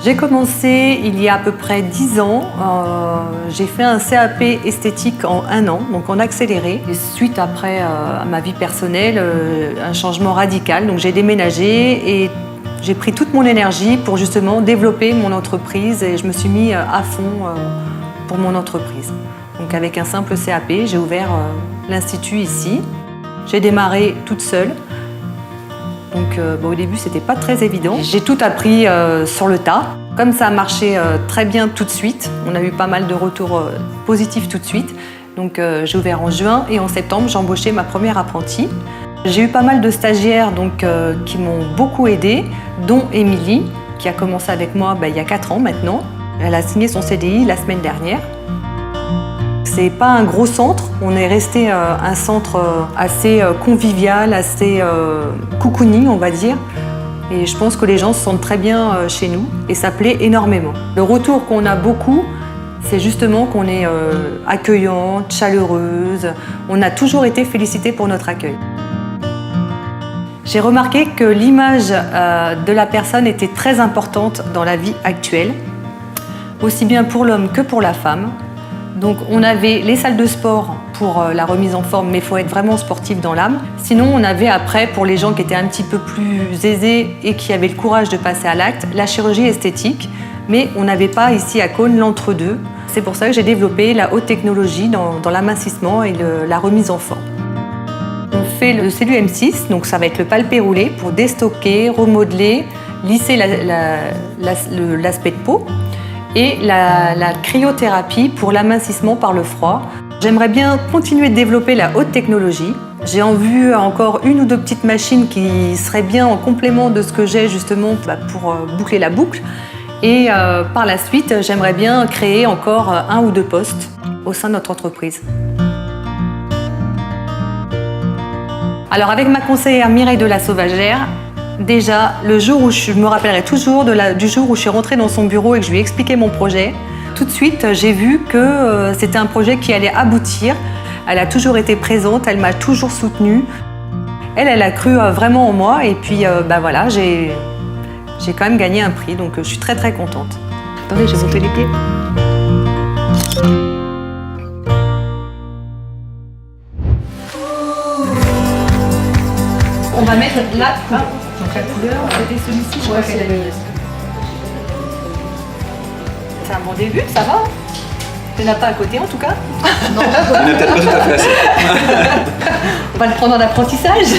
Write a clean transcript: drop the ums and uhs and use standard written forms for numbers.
J'ai commencé il y a à peu près 10 ans. J'ai fait un CAP esthétique en 1 an, donc en accéléré. Et suite après à ma vie personnelle, un changement radical. Donc j'ai déménagé et j'ai pris toute mon énergie pour justement développer mon entreprise et je me suis mis à fond pour mon entreprise. Donc avec un simple CAP, j'ai ouvert l'institut ici. J'ai démarré toute seule. Donc au début, c'était pas très évident. J'ai tout appris sur le tas. Comme ça a marché très bien tout de suite, on a eu pas mal de retours positifs tout de suite. Donc j'ai ouvert en juin et en septembre, j'ai embauché ma première apprentie. J'ai eu pas mal de stagiaires qui m'ont beaucoup aidée, dont Émilie, qui a commencé avec moi il y a 4 ans maintenant. Elle a signé son CDI la semaine dernière. C'est pas un gros centre, on est resté un centre assez convivial, assez cocooning on va dire. Et je pense que les gens se sentent très bien chez nous et ça plaît énormément. Le retour qu'on a beaucoup, c'est justement qu'on est accueillante, chaleureuse. On a toujours été félicité pour notre accueil. J'ai remarqué que l'image de la personne était très importante dans la vie actuelle, aussi bien pour l'homme que pour la femme. Donc on avait les salles de sport pour la remise en forme, mais il faut être vraiment sportif dans l'âme. Sinon on avait après, pour les gens qui étaient un petit peu plus aisés et qui avaient le courage de passer à l'acte, la chirurgie esthétique, mais on n'avait pas ici à Cône l'entre-deux. C'est pour ça que j'ai développé la haute technologie dans l'amincissement et la remise en forme. On fait le Cellule M6, donc ça va être le palpé roulé pour déstocker, remodeler, lisser l'aspect de peau. Et la cryothérapie pour l'amincissement par le froid. J'aimerais bien continuer de développer la haute technologie. J'ai en vue encore 1 ou 2 petites machines qui seraient bien en complément de ce que j'ai justement pour boucler la boucle. Et par la suite, j'aimerais bien créer encore 1 ou 2 postes au sein de notre entreprise. Alors avec ma conseillère Mireille de la Sauvagère, déjà, le jour où je me rappellerai toujours du jour où je suis rentrée dans son bureau et que je lui ai expliqué mon projet, tout de suite, j'ai vu que c'était un projet qui allait aboutir. Elle a toujours été présente, elle m'a toujours soutenue. Elle a cru vraiment en moi et puis voilà, j'ai quand même gagné un prix, donc je suis très très contente. Attendez, j'ai monté les pieds. On va mettre la couleur. Donc la couleur, c'était celui-ci, je crois qu'elle avait. C'est un bon début, ça va. Il n'y en a pas à côté en tout cas. Non, il n'est peut-être pas tout à fait assez. On va le prendre en apprentissage.